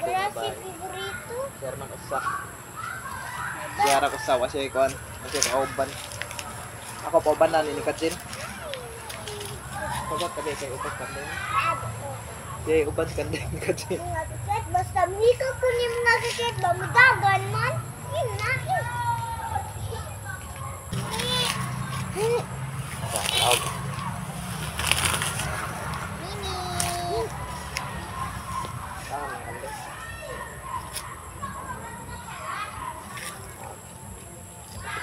kanding na bahay. favorito. Share man usa. Share ako sa wasi kuan. Kasi kauban. Ako pauban na ni Katsin. Pagkat kami kay upat kanding. Yay, upat kanding Katsin. Basta mika ko ni mga kakit ba mudagan man. Yun na. Wow.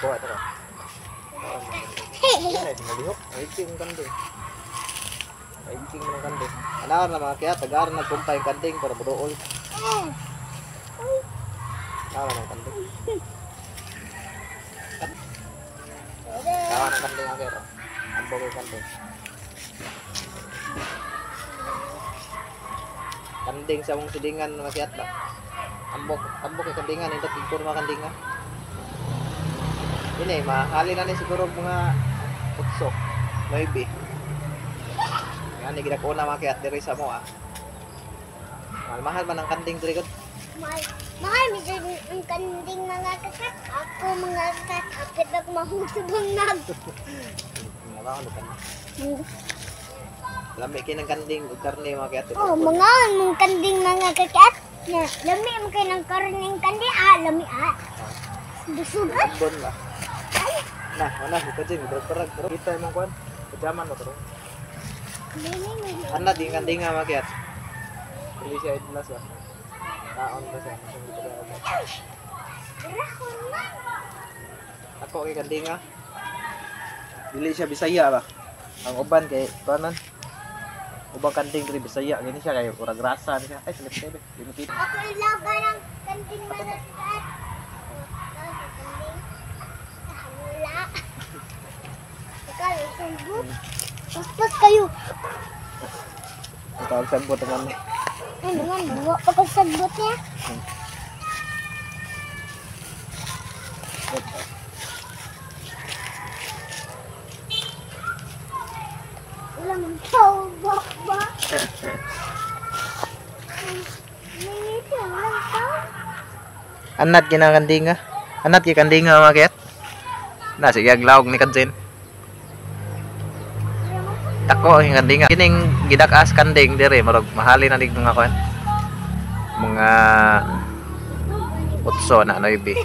Kuha ito ka. Ay, sinalihok. Maigting ang kanding. Maigting mo ng kanding. Anaw na mga kaya, tagar nagkumpay yung kanding para maduol. Anaw na ng kanding. Kawa ng kanding ang kaya. Ambog yung kanding. Kanding sa mong sidingan na makiat ba? Ambog yung kandingan. Hindi tigpur mga kandingan. Ini mahali na ni siguro mga utso, maybe. Nga ni ginakuna makiat diri sa mo ah. Mahal man ang kanding diri gud. Mahal mi jud ang kanding mga kakat. Ako mga kakat apit ako mahusubong nag. Mga kan. Lami kay ng kanding ug karne makiat. Oh, mga mong kanding mga kakat. Na, lami mo kay ng karning kanding lami Dusugan. Bon lah. Nah, mana kita jeng berperang terus kita emang kuan kejaman lo terus. Anak di kanding makiat. Beli saya jelas lah. Taon ba sa masang dito ba? Ako kay kandinga. Dili siya Bisaya ba? Ang uban kay kanan. Ubang kanding diri Bisaya, gani siya kay ura grasa niya. Ay, silip sebe. Dimikit. Ako ilaga ng kanding manaskat. Wala. Ikaw, sumbot. Paspas kayo. Ito ang sagbot naman ni. Ay, naman, buwa pa kang sagbot niya. Wala mong tawag ba? Nangiti, walang tawag. Anat kina kandinga. Anat ki kandinga makiat. Na sige aglawg ni Katsin. Tako ang kandinga. Kining gidak-as kanding dire marog mahali na dig mga kuan. Mga utso na noibi.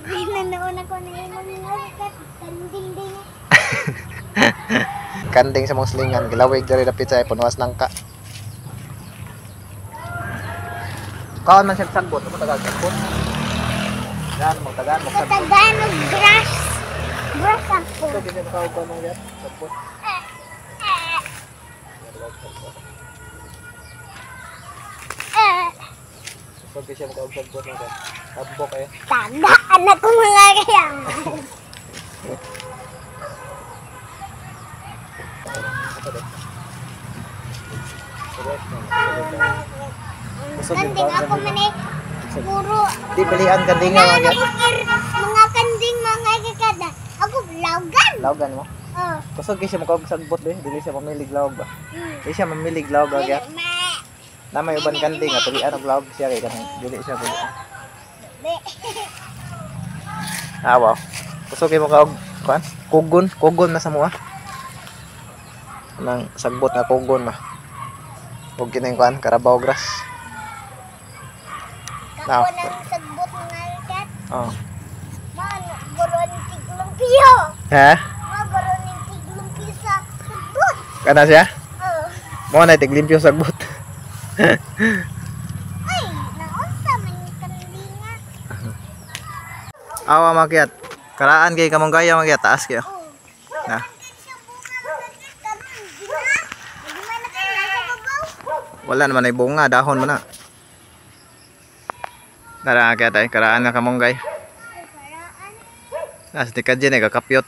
Nanoon ako ng mga kanding din. Kanding sa muslingan gilawig diri dapit sa punuas nangka. Kaon man siya sagbot, mo tagal sagbot. Yan mo tagaan mo sagbot. Tagalog brush. Brush ako. So dinyo ka uban mo yat sagbot. So siya mo ka sagbot na. Tabok eh. Taga anak ko mga kaya. Kanding ako mani puro Di pilihan kandinga mga mga kanding mga kakada. Ako lawgan. lawgan mo. Oh. Kusog siya mo ka sagbot eh. Dili siya mamilig lawg ba? Di siya mamilig lawg agad. Na may uban kanding at pilihan og lawg siya kay kanang dili siya dili. Ah wow. Kusog mo ka og kuan? Kugon na sa mua. Nang sagbot na kugon ba. Huwag kining kuan, Carabao grass. Ako nang sagbot mga kat. Oh. Man, goron tiglumpio. Ha? Goron tiglumpio sa sagbot. Kana siya? Oh. Mo na tiglimpyo sagbot. Ay, naunsa man yung kandinga. Awa makiat. Karaan kay kamong gaya makiat taas kayo. Oh. Na. Wala naman ay bunga, dahon mo na. Dara kaya tayo, karaan nga kamonggay. Nasa tikad dyan eh, kakapyot.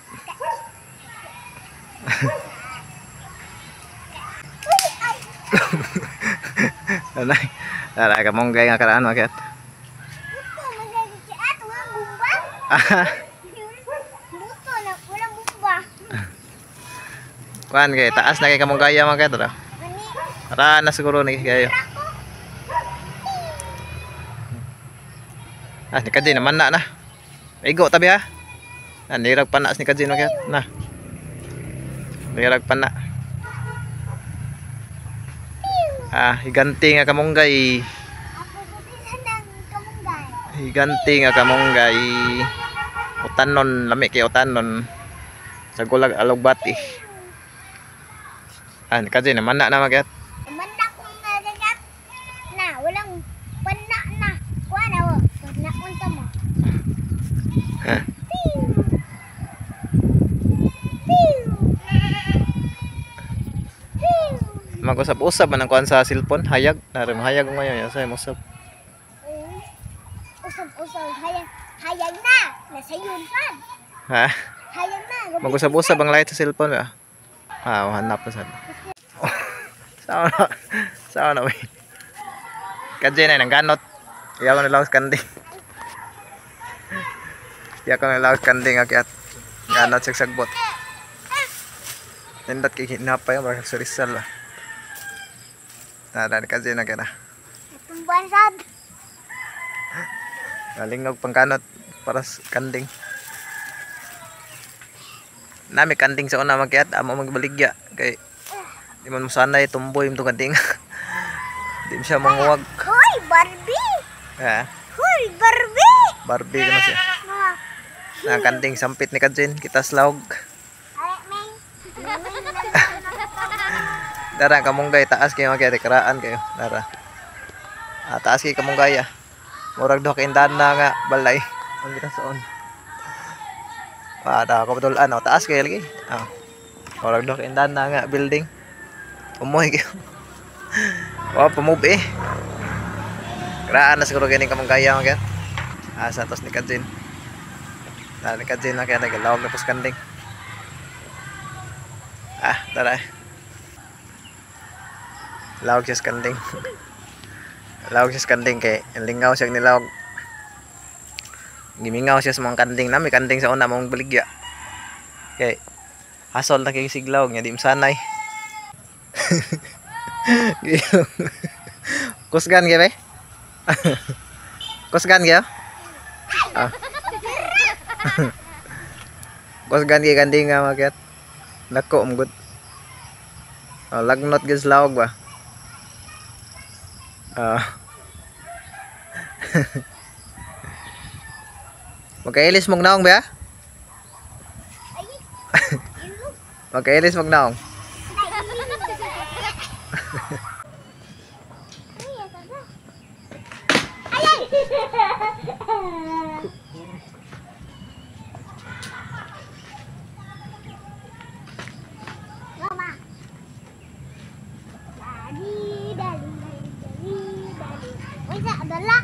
Dara kamonggay nga karaan makiat. Buto na, walang bumba. Kuan kay taas na kay kamonggaya makiat. Karaan na siguro ni kayo. Ni Kajin naman na. Igo tabi ha. Nirag panas ni Kajin makyat. Nirag pana. Higanti nga kamunggay. Ako sa ng kamunggay. Higanti nga kamunggay. Utanon, lami kay utanon. Sa gulag alugbati. Ni Kajin naman na makyat. Manda kong nagagat na walang pana na. Kuha na wo. Na unta mo. Mag-usap-usap man ang kuan sa cellphone, hayag, narim hayag mo ngayon, sa usap. Usap-usap hayag na. Nasa yun pa. Ha? Hayag na. Mag-usap-usap ang light sa cellphone ba? Hanap na sad. Sao na wey. Kadje na nang ganot. Iya ko na lawas kanding. Iya ko na lawas kanding akyat. Ganot sagbot. Nindot kay hinapay ang sa Rizal lah. Nada kadje na kana. Tumbuan sad. Nalingog pangkanot para sa kanding. Nami kanding sa una makyat amo magbaligya kay di man musanay tumboy mo kanding. Di siya manguwag. Hoy, Barbie! Ha? Hoy, Barbie! Barbie ka na siya. Na kanding sampit ni Kajin kita slawg. Dara kamunggay taas kayo makyat karaan kayo. Dara. Taas kayo kamunggay Murag do kay indana nga balay. Ang gitason. Da ko betulan taas kayo lagi. Murag do kay indana nga building. Umoy kayo. Pamove Karaan na siguro ganing kamunggaya makyat. Santos ni Kajin. Ni Kajin na kaya nagalawag na pus kanding. Tara. Lawag siya sa kanding. Lawag siya sa kanding kay lingaw siya nilawag. Gimingaw siya sa mga kanding na. May kanding sa una mong baligya. Kay hasol na kay siglaw nga di masanay. Kusgan kaya ba? Kusgan kaya? Kusgan kaya kanding nga makyat. Nako umgod. Lagnot gis lawag ba? Magkailis mong naong ba? Magkailis mong naong. Mama. Dali. Wala dala.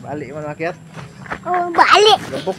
Balik man makyat. Balik. Gabok.